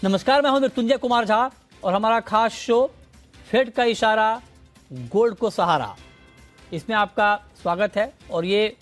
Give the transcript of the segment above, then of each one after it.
नमस्कार, मैं हूं मृत्युंजय कुमार झा और हमारा खास शो फेड का इशारा गोल्ड को सहारा, इसमें आपका स्वागत है। और ये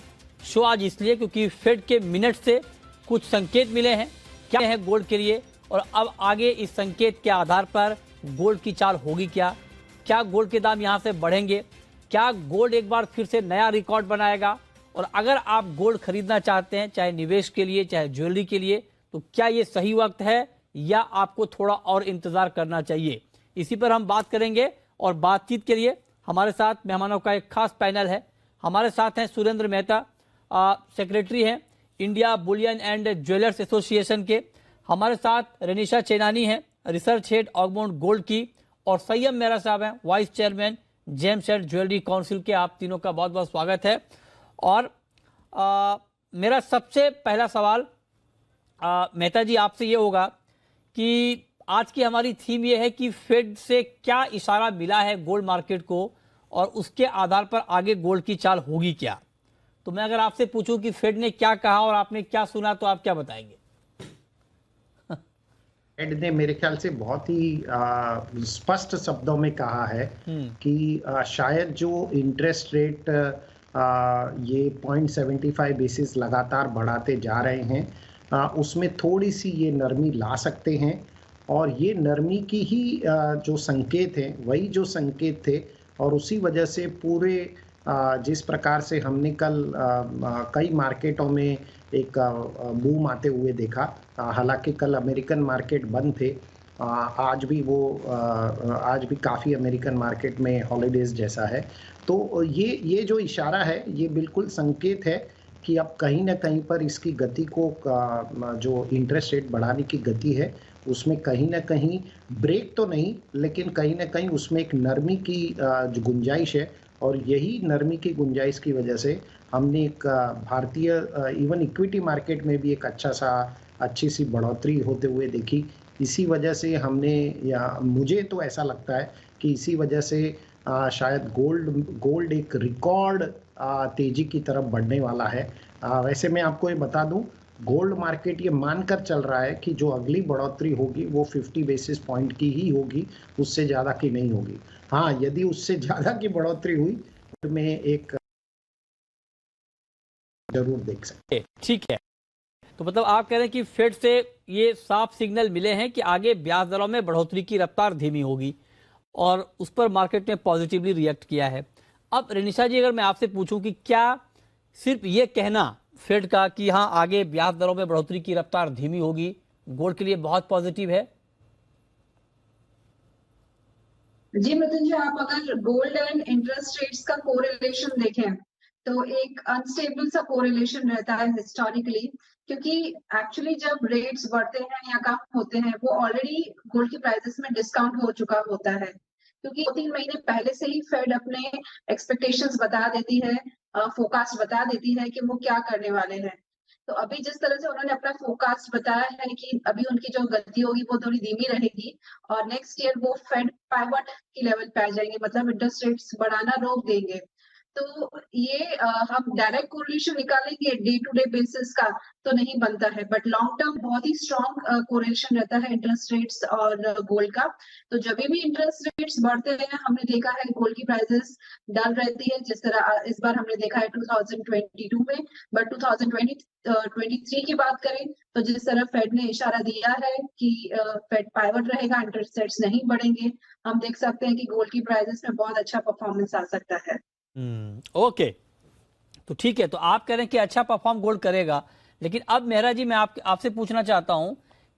शो आज इसलिए क्योंकि फेड के मिनट से कुछ संकेत मिले हैं क्या है गोल्ड के लिए, और अब आगे इस संकेत के आधार पर गोल्ड की चाल होगी क्या गोल्ड के दाम यहां से बढ़ेंगे, क्या गोल्ड एक बार फिर से नया रिकॉर्ड बनाएगा। और अगर आप गोल्ड खरीदना चाहते हैं, चाहे निवेश के लिए चाहे ज्वेलरी के लिए, तो क्या ये सही वक्त है या आपको थोड़ा और इंतजार करना चाहिए, इसी पर हम बात करेंगे। और बातचीत के लिए हमारे साथ मेहमानों का एक खास पैनल है। हमारे साथ हैं सुरेंद्र मेहता, सेक्रेटरी हैं India Boolean and jewellers association के। हमारे साथ रेनिशा चेनानी हैं, रिसर्च हेड ऑगमाउंट गोल्ड की। और सैयद मेहरा साहब हैं, vice chairman James and jewellery council के। आप तीनों का बहुत बहुत स्वागत है। और मेरा सबसे पहला सवाल मेहता जी आपसे ये होगा कि आज की हमारी थीम ये है कि फेड से क्या इशारा मिला है गोल्ड मार्केट को और उसके आधार पर आगे गोल्ड की चाल होगी क्या। तो मैं अगर आपसे पूछूं कि फेड ने क्या कहा और आपने क्या सुना, तो आप क्या बताएंगे? फेड ने मेरे ख्याल से बहुत ही स्पष्ट शब्दों में कहा है कि शायद जो इंटरेस्ट रेट ये 0.75 बेसिस लगातार बढ़ाते जा रहे हैं, उसमें थोड़ी सी ये नरमी ला सकते हैं। और ये नरमी की ही जो संकेत हैं वही जो संकेत थे, और उसी वजह से पूरे जिस प्रकार से हमने कल कई मार्केटों में एक बूम आते हुए देखा। हालांकि कल अमेरिकन मार्केट बंद थे, आज भी काफ़ी अमेरिकन मार्केट में हॉलीडेज जैसा है। तो ये जो इशारा है ये बिल्कुल संकेत है कि अब कहीं ना कहीं पर इसकी गति को जो इंटरेस्ट रेट बढ़ाने की गति है उसमें कहीं ना कहीं ब्रेक तो नहीं, लेकिन कहीं ना कहीं उसमें एक नरमी की जो गुंजाइश है। और यही नरमी की गुंजाइश की वजह से हमने एक भारतीय इवन इक्विटी मार्केट में भी एक अच्छी सी बढ़ोतरी होते हुए देखी। इसी वजह से हमने, या मुझे तो ऐसा लगता है कि इसी वजह से शायद गोल्ड एक रिकॉर्ड तेजी की तरफ बढ़ने वाला है। वैसे मैं आपको ये बता दूं, गोल्ड मार्केट ये मानकर चल रहा है कि जो अगली बढ़ोतरी होगी वो 50 बेसिस पॉइंट की ही होगी, उससे ज़्यादा की नहीं होगी। हाँ, यदि उससे ज़्यादा की बढ़ोतरी हुई तो मैं एक जरूर देख सकते। ठीक है, तो मतलब आप कह रहे हैं कि फेड से ये साफ सिग्नल मिले हैं कि आगे ब्याज दरों में बढ़ोतरी की रफ्तार धीमी होगी, और उस पर मार्केट ने पॉजिटिवली रिएक्ट किया है। अब रेनिशा जी, अगर मैं आपसे पूछूं कि क्या सिर्फ ये कहना फेड का कि हाँ आगे ब्याज दरों में बढ़ोतरी की रफ्तार धीमी होगी गोल्ड के लिए बहुत पॉजिटिव है? जी मृत्युंजय, आप अगर गोल्ड एंड इंटरेस्ट रेट्स का कोरिलेशन देखें तो एक अनस्टेबल सा कोरिलेशन रहता है हिस्टोरिकली, क्योंकि एक्चुअली जब रेट्स बढ़ते हैं या कम होते हैं वो ऑलरेडी गोल्ड की प्राइसेस में डिस्काउंट हो चुका होता है, क्योंकि 2-3 महीने पहले से ही फेड अपने एक्सपेक्टेशंस बता देती है, फोरकास्ट बता देती है कि वो क्या करने वाले हैं। तो अभी जिस तरह से उन्होंने अपना फोरकास्ट बताया है कि अभी उनकी जो गति होगी वो थोड़ी धीमी रहेगी और नेक्स्ट ईयर वो फेड पाइवट की लेवल पे आ जाएंगे, मतलब इंटरेस्ट रेट्स बढ़ाना रोक देंगे। तो ये हम डायरेक्ट कोरिलेशन निकालेंगे डे टू डे बेसिस का तो नहीं बनता है, बट लॉन्ग टर्म बहुत ही स्ट्रॉन्ग कोरिलेशन रहता है इंटरेस्ट रेट्स और गोल्ड का। तो जब भी इंटरेस्ट रेट्स बढ़ते हैं हमने देखा है गोल्ड की प्राइसेस डल रहती है, जिस तरह इस बार हमने देखा है 2022 में। बट 2023 की बात करें तो जिस तरह फेड ने इशारा दिया है कि फेड पाइवट रहेगा, इंटरेस्ट रेट्स नहीं बढ़ेंगे, हम देख सकते हैं कि गोल्ड की प्राइसेस में बहुत अच्छा परफॉर्मेंस आ सकता है। ओके, तो ठीक है, तो आप कह रहे हैं कि अच्छा परफॉर्म गोल्ड करेगा। लेकिन अब मेहरा जी, मैं आपसे पूछना चाहता हूं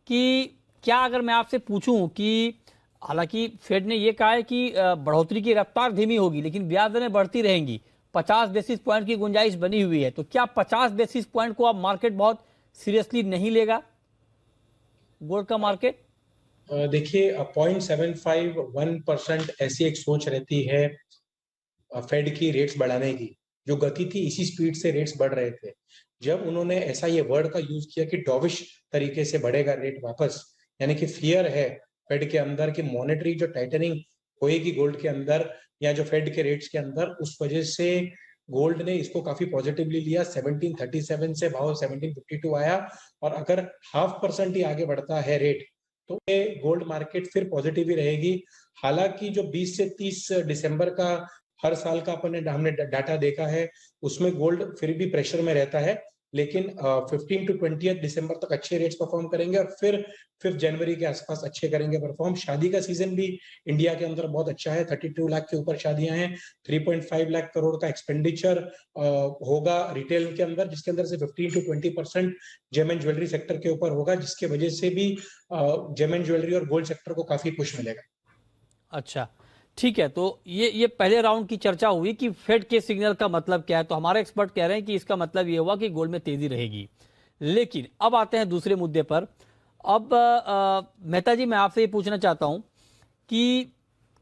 कि क्या अगर मैं आपसे पूछूं कि हालांकि फेड ने यह कहा है कि बढ़ोतरी की रफ्तार धीमी होगी लेकिन ब्याज दरें बढ़ती रहेंगी, 50 बेसिस पॉइंट की गुंजाइश बनी हुई है, तो क्या 50 बेसिस पॉइंट को अब मार्केट बहुत सीरियसली नहीं लेगा गोल्ड का मार्केट? देखिए, 0.75-1% ऐसी एक सोच रहती है फेड की रेट्स बढ़ाने की। जो गति थी इसी स्पीड से रेट्स बढ़ रहे थे। जब उन्होंने ऐसा ये वर्ड का यूज किया कि डॉविश तरीके से बढ़ेगा रेट वापस, यानी कि फियर है फेड के अंदर कि मॉनेटरी जो टाइटनिंग होएगी गोल्ड के अंदर या जो फेड के रेट्स के अंदर, उस वजह से गोल्ड ने इसको काफी पॉजिटिवली लिया। 1737 से भाव 1752 आया, और अगर 0.5% ही आगे बढ़ता है रेट तो ये गोल्ड मार्केट फिर पॉजिटिव ही रहेगी। हालांकि जो 20 से 30 दिसंबर का हर साल का हमने डाटा देखा है, उसमें गोल्ड फिर भी प्रेशर में रहता है, लेकिन 15 टू 20 दिसंबर तक अच्छे रेट्स परफॉर्म करेंगे और फिर 5 जनवरी के आसपास अच्छे करेंगे परफॉर्म। शादी का सीजन भी इंडिया के अंदर बहुत अच्छा है, 32 लाख के ऊपर शादियां हैं, 3.5 लाख करोड़ का एक्सपेंडिचर होगा रिटेल के अंदर, जिसके अंदर से 15 टू 20% जेम एंड ज्वेलरी सेक्टर के ऊपर होगा, जिसके वजह से भी जेम एंड ज्वेलरी और गोल्ड सेक्टर को काफी पुश मिलेगा। अच्छा, ठीक है। तो ये पहले राउंड की चर्चा हुई कि फेड के सिग्नल का मतलब क्या है। तो हमारे एक्सपर्ट कह रहे हैं कि इसका मतलब ये हुआ कि गोल्ड में तेजी रहेगी। लेकिन अब आते हैं दूसरे मुद्दे पर। अब मेहता जी, मैं आपसे ये पूछना चाहता हूं कि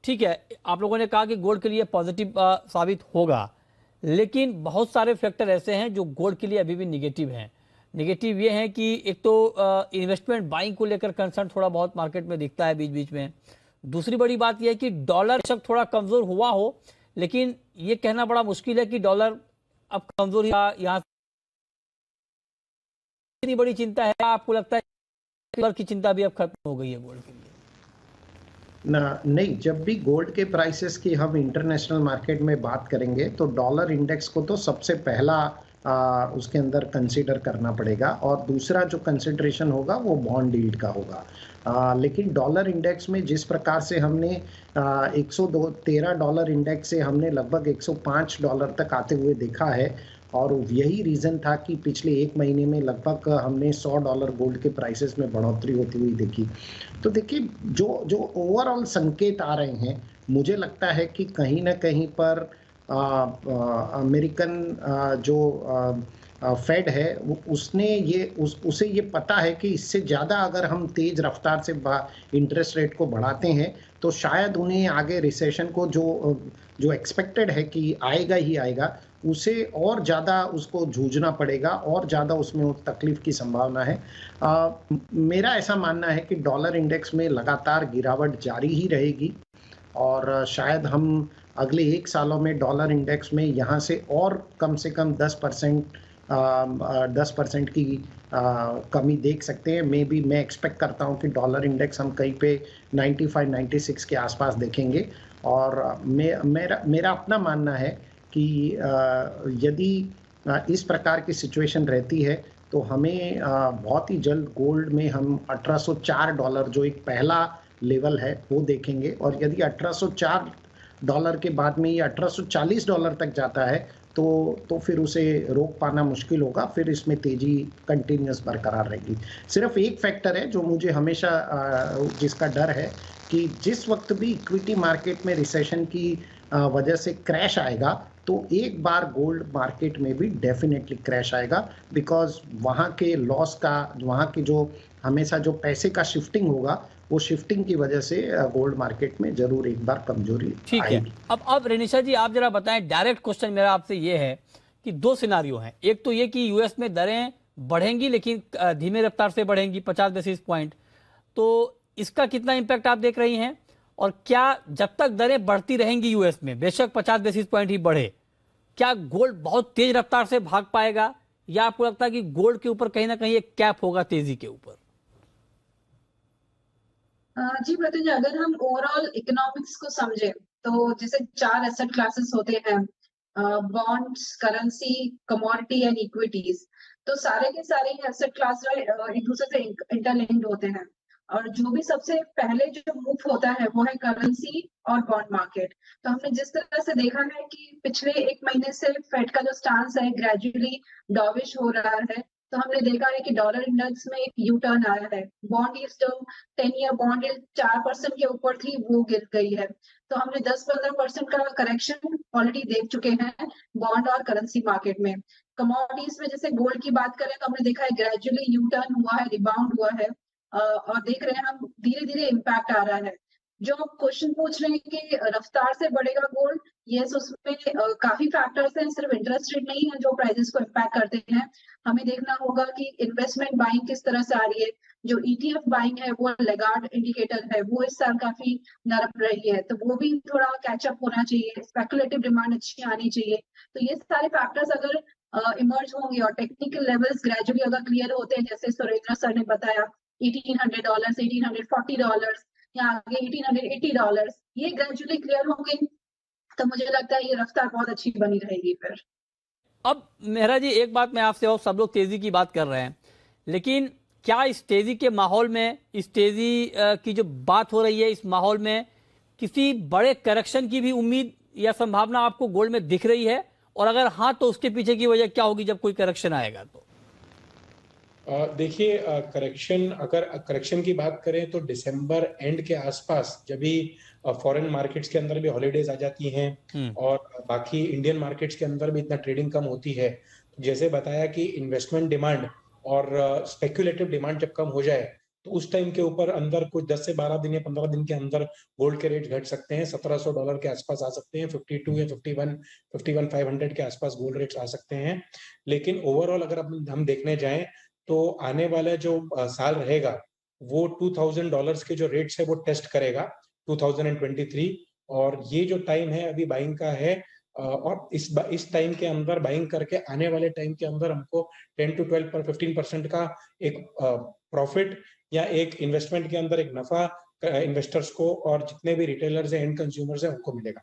ठीक है, आप लोगों ने कहा कि गोल्ड के लिए पॉजिटिव साबित होगा, लेकिन बहुत सारे फैक्टर ऐसे हैं जो गोल्ड के लिए अभी भी निगेटिव हैं। निगेटिव ये है कि एक तो इन्वेस्टमेंट बाइंग को लेकर कंसर्न थोड़ा बहुत मार्केट में दिखता है बीच बीच में। दूसरी बड़ी बात यह है कि डॉलर शक थोड़ा कमजोर हुआ हो, लेकिन ये कहना बड़ा मुश्किल है कि डॉलर अब कमजोर यहाँ इतनी बड़ी चिंता है। आपको लगता है डॉलर की चिंता भी अब खत्म हो गई है गोल्ड के लिए? ना नहीं, जब भी गोल्ड के प्राइसेस की हम इंटरनेशनल मार्केट में बात करेंगे तो डॉलर इंडेक्स को तो सबसे पहला उसके अंदर कंसीडर करना पड़ेगा, और दूसरा जो कंसिडरेशन होगा वो बॉन्ड यील्ड का होगा। लेकिन डॉलर इंडेक्स में जिस प्रकार से हमने 113 डॉलर इंडेक्स से हमने लगभग 105 डॉलर तक आते हुए देखा है, और यही रीज़न था कि पिछले एक महीने में लगभग हमने $100 गोल्ड के प्राइसेस में बढ़ोतरी होती हुई देखी। तो देखिए, जो ओवरऑल संकेत आ रहे हैं, मुझे लगता है कि कहीं ना कहीं पर अमेरिकन जो फेड है उसने उसे ये पता है कि इससे ज़्यादा अगर हम तेज रफ्तार से इंटरेस्ट रेट को बढ़ाते हैं तो शायद उन्हें आगे रिसेशन को जो एक्सपेक्टेड है कि आएगा ही आएगा, उसे और ज़्यादा उसको जूझना पड़ेगा, और ज़्यादा उसमें तकलीफ की संभावना है। मेरा ऐसा मानना है कि डॉलर इंडेक्स में लगातार गिरावट जारी ही रहेगी, और शायद हम अगले 1 सालों में डॉलर इंडेक्स में यहाँ से कम 10% की कमी देख सकते हैं। मैं एक्सपेक्ट करता हूँ कि डॉलर इंडेक्स हम कहीं पे 95-96 के आसपास देखेंगे। और मेरा अपना मानना है कि यदि इस प्रकार की सिचुएशन रहती है तो हमें बहुत ही जल्द गोल्ड में हम $1804 जो एक पहला लेवल है वो देखेंगे, और यदि $1804 के बाद में ये $1840 तक जाता है तो फिर उसे रोक पाना मुश्किल होगा, फिर इसमें तेजी कंटिन्यूस बरकरार रहेगी। सिर्फ एक फैक्टर है जो मुझे हमेशा जिसका डर है कि जिस वक्त भी इक्विटी मार्केट में रिसेशन की वजह से क्रैश आएगा तो एक बार गोल्ड मार्केट में भी डेफिनेटली क्रैश आएगा, बिकॉज वहाँ के लॉस का, वहाँ के जो हमेशा जो पैसे का शिफ्टिंग होगा, वो शिफ्टिंग की वजह से गोल्ड मार्केट में जरूर एक बार कमजोरी ठीक है। अब रेनिशा जी, आप जरा बताएं, डायरेक्ट क्वेश्चन मेरा आपसे ये है कि 2 सिनारियो हैं। एक तो ये कि यूएस में दरें बढ़ेंगी लेकिन धीमे रफ्तार से बढ़ेंगी 50 बेसिस पॉइंट, तो इसका कितना इंपैक्ट आप देख रही हैं? और क्या जब तक दरें बढ़ती रहेंगी यूएस में, बेशक 50 बेसिस पॉइंट ही बढ़े, क्या गोल्ड बहुत तेज रफ्तार से भाग पाएगा, या आपको लगता है कि गोल्ड के ऊपर कहीं ना कहीं एक कैप होगा तेजी के ऊपर? जी प्रत्युंजय, अगर हम ओवरऑल इकोनॉमिक्स को समझे तो जैसे 4 एसेट क्लासेस होते हैं, bonds, currency, commodity and equities. तो सारे के सारे एसेट क्लास एक दूसरे से इंटरलिंक्ड होते हैं, और जो भी सबसे पहले जो मूव होता है वो है करेंसी और बॉन्ड मार्केट। तो हमने जिस तरह से देखा है कि पिछले 1 महीने से फेड का जो स्टांस है ग्रेजुअली डॉविश हो रहा है, तो हमने देखा है कि डॉलर इंडेक्स में एक यू टर्न आया है। बॉन्ड यील्ड जो 10 ईयर बॉन्ड यील्ड 4% के ऊपर थी वो गिर गई है। तो हमने 10-15% का करेक्शन ऑलरेडी देख चुके हैं बॉन्ड और करेंसी मार्केट में। कमोडिटीज में जैसे गोल्ड की बात करें तो हमने देखा है ग्रेजुअली यू टर्न हुआ है, रिबाउंड हुआ है, और देख रहे हैं हम धीरे धीरे इम्पैक्ट आ रहा है। जो क्वेश्चन पूछ रहे हैं कि रफ्तार से बढ़ेगा गोल्ड, यस, उसमें काफी फैक्टर्स हैं, सिर्फ इंटरेस्ट रेट नहीं है जो प्राइसेस को इम्पैक्ट करते हैं। हमें देखना होगा कि इन्वेस्टमेंट बाइंग किस तरह से आ रही है। जो ETF बाइंग है वो लेगार्ड इंडिकेटर है, वो इस साल काफी नरम रही है, तो वो भी थोड़ा कैचअप होना चाहिए। स्पेकुलेटिव डिमांड अच्छी आनी चाहिए। तो ये सारे फैक्टर्स अगर इमर्ज होंगे और टेक्निकल लेवल्स ग्रेजुअली अगर क्लियर होते हैं, जैसे सुरेंद्र सर ने बताया $1,800, $1,840 या आगे $1,880, ये ग्रेजुअली क्लियर हो गई तो मुझे लगता है ये रफ्तार बहुत अच्छी बनी रहेगी फिर। अब मेहरा जी एक बात मैं आपसे, और सब लोग तेजी की बात कर रहे हैं, लेकिन क्या इस तेजी के माहौल में, इस तेजी की जो बात हो रही है, इस माहौल में किसी बड़े करेक्शन की भी उम्मीद या संभावना आपको गोल्ड में दिख रही है? और अगर हाँ तो उसके पीछे की वजह क्या होगी जब कोई करेक्शन आएगा तो? देखिए, करेक्शन, अगर करेक्शन की बात करें तो दिसंबर एंड के आसपास, जब भी फॉरेन मार्केट्स के अंदर भी हॉलीडेज आ जाती हैं और बाकी इंडियन मार्केट्स के अंदर भी इतना ट्रेडिंग कम होती है, तो जैसे बताया कि इन्वेस्टमेंट डिमांड और स्पेक्युलेटिव डिमांड जब कम हो जाए तो उस टाइम के ऊपर अंदर कुछ 10 से 12 दिन या 15 दिन के अंदर गोल्ड के रेट घट सकते हैं, $1,700 के आसपास आ सकते हैं, 52 या 51,500 के आसपास गोल्ड रेट्स आ सकते हैं। लेकिन ओवरऑल अगर हम देखने जाएं तो आने वाला जो साल रहेगा वो $2,000 के जो रेट्स है वो टेस्ट करेगा 2023, और ये जो टाइम है अभी बाइंग का है, और इस टाइम के अंदर बाइंग करके आने वाले टाइम के अंदर हमको 10 to 12 पर 15% का एक प्रॉफिट या एक इन्वेस्टमेंट के अंदर एक नफा इन्वेस्टर्स को और जितने भी रिटेलर्स हैं, एंड कंज्यूमर्स हैं, उनको मिलेगा।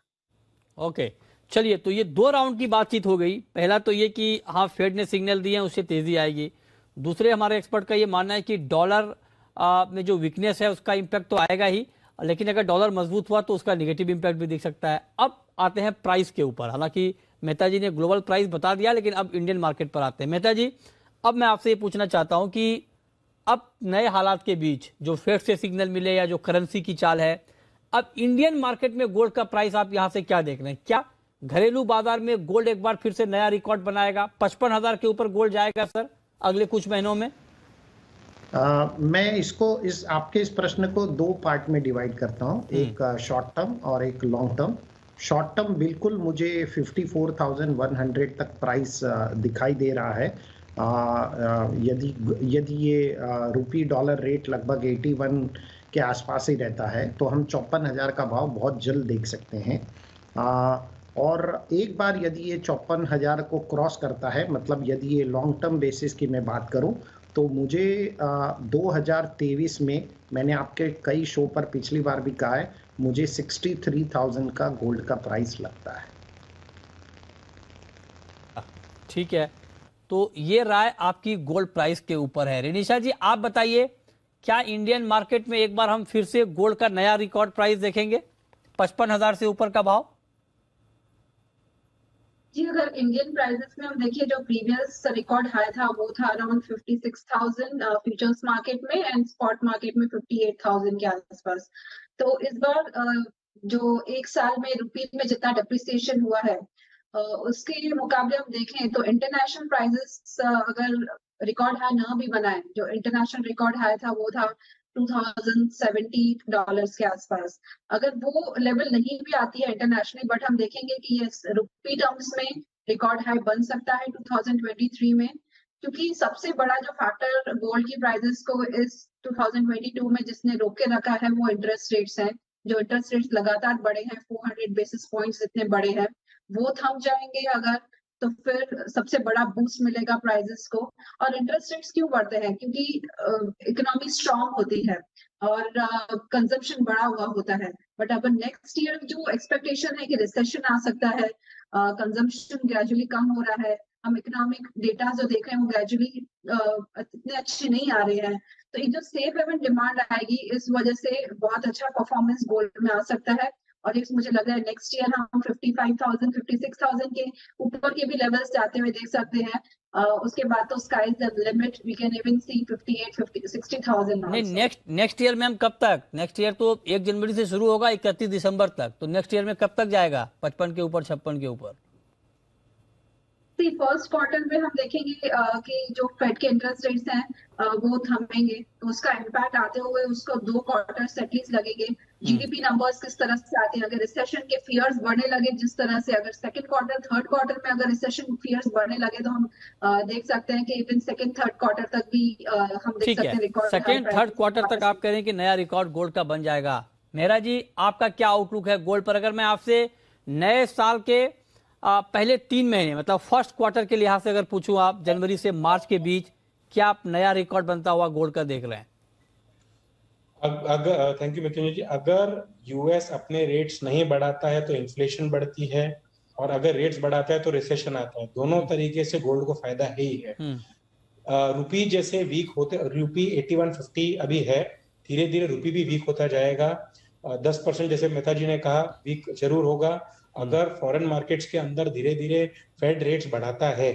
ओके, चलिए, तो ये 2 राउंड की बातचीत हो गई। पहला तो ये कि हाँ फेड ने सिग्नल दिए हैं, उससे तेजी आएगी। दूसरे हमारे एक्सपर्ट का ये मानना है कि डॉलर में जो वीकनेस है उसका इम्पैक्ट तो आएगा ही, लेकिन अगर डॉलर मजबूत हुआ तो उसका नेगेटिव इम्पैक्ट भी दिख सकता है। अब आते हैं प्राइस के ऊपर। हालांकि मेहता जी ने ग्लोबल प्राइस बता दिया, लेकिन अब इंडियन मार्केट पर आते हैं। मेहता जी, अब मैं आपसे ये पूछना चाहता हूं कि अब नए हालात के बीच जो फेड से सिग्नल मिले या जो करेंसी की चाल है, अब इंडियन मार्केट में गोल्ड का प्राइस आप यहां से क्या देख रहे हैं? क्या घरेलू बाजार में गोल्ड एक बार फिर से नया रिकॉर्ड बनाएगा? 55,000 के ऊपर गोल्ड जाएगा सर अगले कुछ महीनों में? मैं इस आपके इस प्रश्न को 2 पार्ट में डिवाइड करता हूं, एक शॉर्ट टर्म और एक लॉन्ग टर्म। शॉर्ट टर्म बिल्कुल मुझे 54,100 तक प्राइस दिखाई दे रहा है। यदि ये रुपी डॉलर रेट लगभग 81 के आसपास ही रहता है तो हम 54,000 का भाव बहुत जल्द देख सकते हैं। और एक बार यदि ये 54,000 को क्रॉस करता है, मतलब यदि ये लॉन्ग टर्म बेसिस की मैं बात करूं, तो मुझे 2023 में, मैंने आपके कई शो पर पिछली बार भी कहा है, मुझे 63,000 का गोल्ड का प्राइस लगता है। ठीक है, तो ये राय आपकी गोल्ड प्राइस के ऊपर है। रिनिशा जी, आप बताइए, क्या इंडियन मार्केट में एक बार हम फिर से गोल्ड का नया रिकॉर्ड प्राइस देखेंगे, 55,000 से ऊपर का भाव? जी, अगर इंडियन प्राइसेस में हम देखिए, जो प्रीवियस रिकॉर्ड हाई था वो था अराउंड 56,000 फ्यूचर्स मार्केट में, एंड स्पॉट मार्केट में 58,000 के आसपास। तो इस बार जो एक साल में रुपी में जितना डेप्रिसिएशन हुआ है, उसके मुकाबले हम देखें तो इंटरनेशनल प्राइसेस अगर रिकॉर्ड हाई ना भी बनाए, जो इंटरनेशनल रिकॉर्ड हाई था वो था $2,070 के आसपास। अगर वो लेवल नहीं भी आती है इंटरनेशनली, बट हम देखेंगे कि ये रुपी टर्म्स में रिकॉर्ड हाई बन सकता है 2023 में, क्योंकि सबसे बड़ा जो फैक्टर गोल्ड की प्राइसेस को इस 2022 में जिसने रोक के रखा है वो इंटरेस्ट रेट्स हैं। जो इंटरेस्ट रेट्स लगातार बढ़े हैं, 400 बेसिस पॉइंट्स इतने बड़े हैं, वो थम जाएंगे अगर, तो फिर सबसे बड़ा बूस्ट मिलेगा प्राइसेस को। और इंटरेस्ट रेट्स क्यों बढ़ते हैं? क्योंकि इकोनॉमी स्ट्रांग होती है और कंजम्पशन बढ़ा हुआ होता है। बट अब नेक्स्ट ईयर जो एक्सपेक्टेशन है कि रिसेशन आ सकता है, कंजम्पशन ग्रेजुअली कम हो रहा है, हम इकोनॉमिक डेटा जो देख रहे हैं वो ग्रेजुअली इतने अच्छे नहीं आ रहे हैं, तो ये जो सेफ हेवन डिमांड आएगी, इस वजह से बहुत अच्छा परफॉर्मेंस गोल्ड में आ सकता है। और ये मुझे लग रहा है नेक्स्ट ईयर हम 55,000 56,000 के ऊपर के भी लेवल्स जाते हुए देख सकते हैं। उसके बाद तो sky is the limit, we can even see 58 60,000। नहीं, नेक्स्ट ईयर में हम कब तक? नेक्स्ट ईयर तो 1 जनवरी से शुरू होगा 31 दिसंबर तक, तो नेक्स्ट ईयर में कब तक जाएगा 55 के ऊपर, 56 के ऊपर? फर्स्ट क्वार्टर में हम देखेंगे कि जो फेड के इंटरेस्ट रेट्स हैं वो थमेंगे, तो उसका इम्पैक्ट आते हुए उसको 2 क्वार्टर्स एटलीस्ट लगेंगे। जीडीपी नंबर्स किस तरह से आते हैं, अगर रिसेशन के फियर्स बढ़ने लगे जिस तरह से, अगर सेकंड क्वार्टर थर्ड क्वार्टर में अगर रिसेशन फियर्स बढ़ने लगे, तो हम देख सकते हैं कि इवन सेकंड थर्ड क्वार्टर तक भी हम देख सकते हैं रिकॉर्ड। सेकंड थर्ड क्वार्टर तक आप कह रहे हैं कि नया रिकॉर्ड गोल्ड का बन जाएगा। मेहरा जी, आपका क्या आउटलुक है गोल्ड पर? अगर मैं आपसे नए साल के पहले 3 महीने, मतलब फर्स्ट क्वार्टर के लिहाज से अगर पूछूं, आप जनवरी से मार्च के बीच क्या आप नया रिकॉर्ड बनता हुआ गोल्ड का देख रहे हैं? अगर थैंक यू मृत्युंजय जी, अगर यूएस अपने रेट्स नहीं बढ़ाता है तो इन्फ्लेशन बढ़ती है, और अगर रेट्स बढ़ाता है तो रिसेशन आता है। दोनों तरीके से गोल्ड को फायदा ही है। रुपी जैसे वीक होते, रुपी 8150 अभी है, धीरे धीरे रुपी भी वीक होता जाएगा। 10% जैसे मेहता जी ने कहा वीक जरूर होगा। अगर फॉरेन मार्केट्स के अंदर धीरे धीरे फेड रेट्स बढ़ाता है,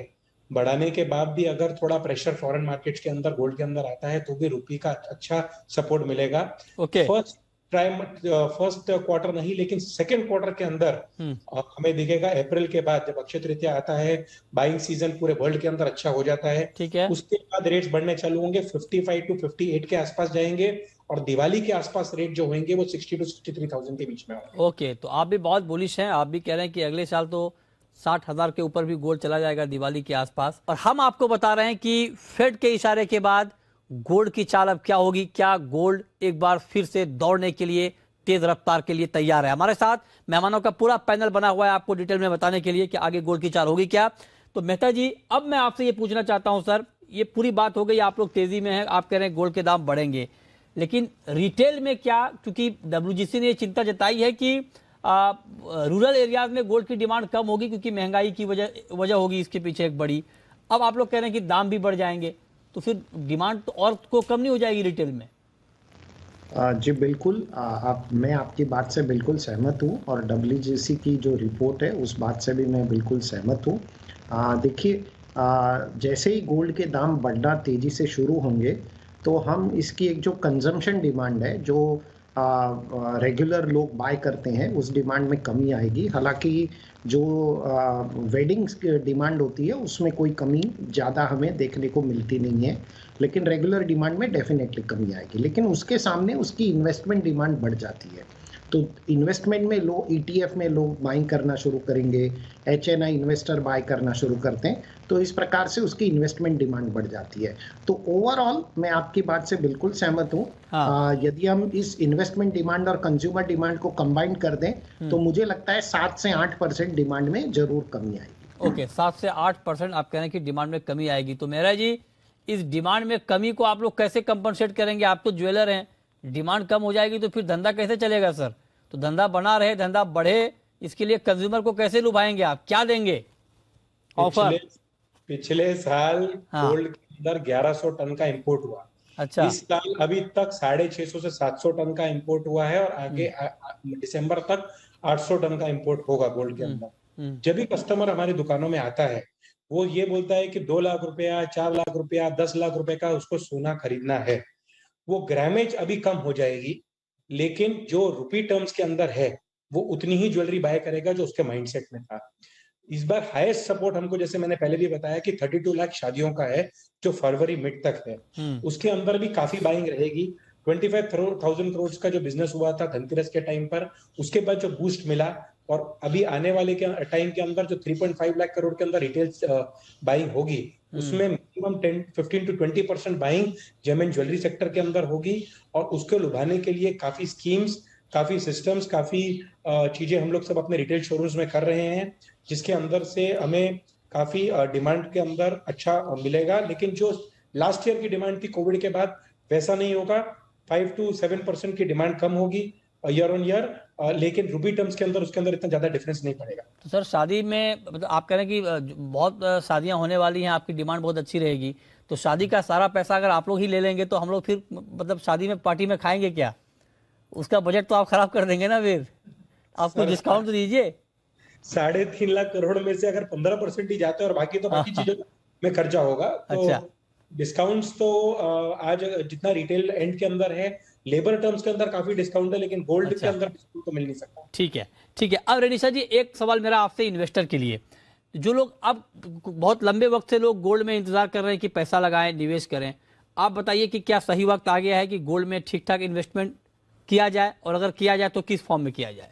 बढ़ाने के बाद भी अगर थोड़ा प्रेशर फॉरेन मार्केट्स के अंदर गोल्ड के अंदर आता है, तो भी रुपी का अच्छा सपोर्ट मिलेगा। ओके। फर्स्ट क्वार्टर नहीं, लेकिन सेकंड क्वार्टर के अंदर हमें दिखेगा, अप्रैल के बाद जब अक्षय तृतीया आता है, बाइंग सीजन पूरे वर्ल्ड के अंदर अच्छा हो जाता है। ठीक है। उसके बाद रेट्स बढ़ने चालू होंगे, 55 to 58 के आसपास जाएंगे, और दिवाली के आसपास रेट जो होंगे वो 60 to 63,000 के बीच में होंगे। ओके, तो आप भी बहुत बुलिश हैं, आप भी कह रहे हैं कि अगले साल तो 60,000 के ऊपर भी गोल्ड चला जाएगा दिवाली के आसपास। और हम आपको बता रहे हैं कि फेड के इशारे के बाद गोल्ड की चाल अब क्या होगी, क्या गोल्ड एक बार फिर से दौड़ने के लिए, तेज रफ्तार के लिए तैयार है। हमारे साथ मेहमानों का पूरा पैनल बना हुआ है आपको डिटेल में बताने के लिए कि आगे गोल्ड की चाल होगी क्या। तो मेहता जी, अब मैं आपसे ये पूछना चाहता हूं सर, ये पूरी बात हो गई, आप लोग तेजी में हैं, आप कह रहे हैं गोल्ड के दाम बढ़ेंगे, लेकिन रिटेल में क्या, क्योंकि डब्ल्यूजीसी ने ये चिंता जताई है कि रूरल एरियाज में गोल्ड की डिमांड कम होगी क्योंकि महंगाई की वजह होगी इसके पीछे एक बड़ी। अब आप लोग कह रहे हैं कि दाम भी बढ़ जाएंगे, तो फिर डिमांड तो और को कम नहीं हो जाएगी रिटेल में? जी बिल्कुल, मैं आपकी बात से बिल्कुल सहमत हूँ, और डब्ल्यूजीसी की जो रिपोर्ट है उस बात से भी मैं बिल्कुल सहमत हूँ। देखिए, जैसे ही गोल्ड के दाम बढ़ना तेजी से शुरू होंगे, तो हम इसकी एक जो कंजम्पशन डिमांड है, जो रेगुलर लोग बाय करते हैं, उस डिमांड में कमी आएगी। हालांकि जो वेडिंग्स की डिमांड होती है उसमें कोई कमी ज़्यादा हमें देखने को मिलती नहीं है, लेकिन रेगुलर डिमांड में डेफिनेटली कमी आएगी। लेकिन उसके सामने उसकी इन्वेस्टमेंट डिमांड बढ़ जाती है, तो इन्वेस्टमेंट में लोग ETF में लोग बाइंग करना शुरू करेंगे, HNI इन्वेस्टर बाय करना शुरू करते हैं, तो इस प्रकार से उसकी इन्वेस्टमेंट डिमांड बढ़ जाती है। तो ओवरऑल मैं आपकी बात से बिल्कुल सहमत हूँ। यदि हम इस इन्वेस्टमेंट डिमांड और कंज्यूमर डिमांड को कंबाइन कर दें, तो मुझे लगता है 7 से 8% डिमांड में जरूर कमी आएगी। ओके, 7 से 8% आप कह रहे हैं कि डिमांड में कमी आएगी। तो मेहरा जी, इस डिमांड में कमी को आप लोग कैसे कंपनसेट करेंगे? आप तो ज्वेलर हैं, डिमांड कम हो जाएगी तो फिर धंधा कैसे चलेगा सर? तो धंधा बना रहे, धंधा बढ़े, इसके लिए कंज्यूमर को कैसे लुभाएंगे आप, क्या देंगे ऑफर? पिछले साल गोल्ड के अंदर 1100 टन का इंपोर्ट हुआ। अच्छा। इस साल अभी तक 650 से 700 टन का इंपोर्ट हुआ है, और आगे दिसंबर तक 800 टन का इंपोर्ट होगा गोल्ड के अंदर। जब भी कस्टमर हमारी दुकानों में आता है, वो ये बोलता है कि 2 लाख रुपया, 4 लाख रुपया, 10 लाख रुपए का उसको सोना खरीदना है। वो ग्रामेज अभी कम हो जाएगी, लेकिन जो रुपी टर्म्स के अंदर है वो उतनी ही ज्वेलरी बाय करेगा जो उसके माइंडसेट में था। इस बार हाईएस्ट सपोर्ट हमको, जैसे मैंने पहले भी बताया, कि 32 लाख शादियों का है जो फरवरी मिड तक है। उसके अंदर भी काफी बाइंग रहेगी। 25,000 करोड़ का जो बिजनेस हुआ था धनतेरस के टाइम पर, उसके बाद जो बूस्ट मिला, और अभी आने वाले के टाइम के अंदर जो 3.5 लाख करोड़ के अंदर रिटेल बाइंग होगी, उसमें minimum 15 to 20% buying gem jewellery sector के अंदर होगी। और उसको लुभाने के लिए काफी स्कीम्स, काफी सिस्टम्स, काफी चीजें हम लोग सब अपने रिटेल शोरूम्स में कर रहे हैं, जिसके अंदर से हमें काफी डिमांड के अंदर अच्छा मिलेगा। लेकिन जो लास्ट ईयर की डिमांड थी कोविड के बाद, वैसा नहीं होगा। 5 to 7% की डिमांड कम होगी ईयर ऑन ईयर, लेकिन रूपी टर्म्स के अंदर उसके अंदर इतना ज्यादा डिफरेंस नहीं पड़ेगा। तो सर, शादी में मतलब आप कह रहे हैं कि बहुत शादियां होने वाली हैं, आपकी डिमांड बहुत अच्छी रहेगी, तो शादी का सारा पैसा अगर आप लोग ही ले लेंगे तो हम लोग फिर मतलब शादी में पार्टी में खाएंगे क्या? उसका बजट तो आप खराब कर देंगे ना, फिर आपको डिस्काउंट तो दीजिए। 3.5 लाख करोड़ में से अगर 15% ही जाते हैं और बाकी तो बाकी चीजों में खर्चा होगा, तो अच्छा। डिस्काउंट्स तो आज जितना रिटेल एंड के अंदर है, लेबर टर्म्स के अंदर काफी डिस्काउंट है, लेकिन गोल्ड के अंदर डिस्काउंट तो मिल नहीं सकता। ठीक है, ठीक है। अब रेनिशा जी, एक सवाल मेरा आपसे इन्वेस्टर के लिए, जो लोग अब बहुत लंबे वक्त से लोग गोल्ड में इंतजार कर रहे हैं कि पैसा लगाएं, निवेश करें, आप बताइए कि क्या सही वक्त आ गया है कि गोल्ड में ठीक ठाक इन्वेस्टमेंट किया जाए, और अगर किया जाए तो किस फॉर्म में किया जाए?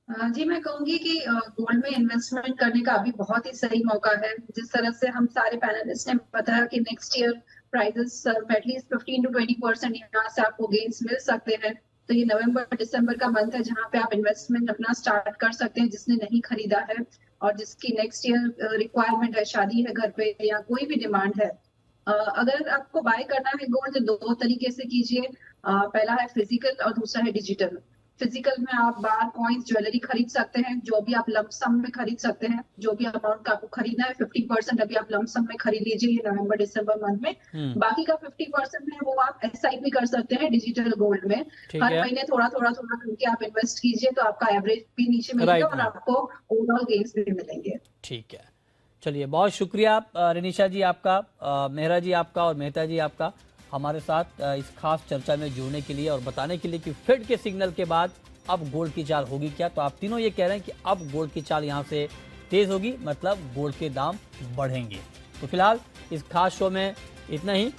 जी, मैं कहूंगी कि गोल्ड में इन्वेस्टमेंट करने का अभी बहुत ही सही मौका है। जिस तरह से हम सारे पैनलिस्ट ने बताया कि next year prices at least 15 to 20% यहाँ से आपको गेन्स मिल सकते हैं। तो ये नवंबर दिसंबर का मंथ है जहाँ पे आप इन्वेस्टमेंट अपना स्टार्ट कर सकते हैं, जिसने नहीं खरीदा है और जिसकी नेक्स्ट ईयर रिक्वायरमेंट है, शादी है घर पे या कोई भी डिमांड है। अगर आपको बाय करना है गोल्ड तो 2 तरीके से कीजिए। पहला है फिजिकल और दूसरा है डिजिटल। फिजिकल में आप बार, कॉइन्स, ज्वेलरी खरीद सकते हैं, जो भी आप लंप सम में खरीद सकते हैं। जो भी अमाउंट का आपको खरीदना है 50% अभी आप लंप सम में खरीद लीजिए ये नवंबर दिसंबर मंथ में। बाकी का 50% है वो आप SIP कर सकते हैं डिजिटल गोल्ड में। ठीक हर है। महीने थोड़ा थोड़ा थोड़ा करके आप इन्वेस्ट कीजिए तो आपका एवरेज भी नीचे मिलेगा Right, और ma'am. आपको ओवरऑल गेन्स भी मिलेंगे। ठीक है, चलिए बहुत शुक्रिया रेनिशा जी आपका, मेहरा जी आपका और मेहता जी आपका हमारे साथ इस खास चर्चा में जुड़ने के लिए और बताने के लिए कि फेड के सिग्नल के बाद अब गोल्ड की चाल होगी क्या। तो आप तीनों ये कह रहे हैं कि अब गोल्ड की चाल यहाँ से तेज होगी, मतलब गोल्ड के दाम बढ़ेंगे। तो फिलहाल इस खास शो में इतना ही।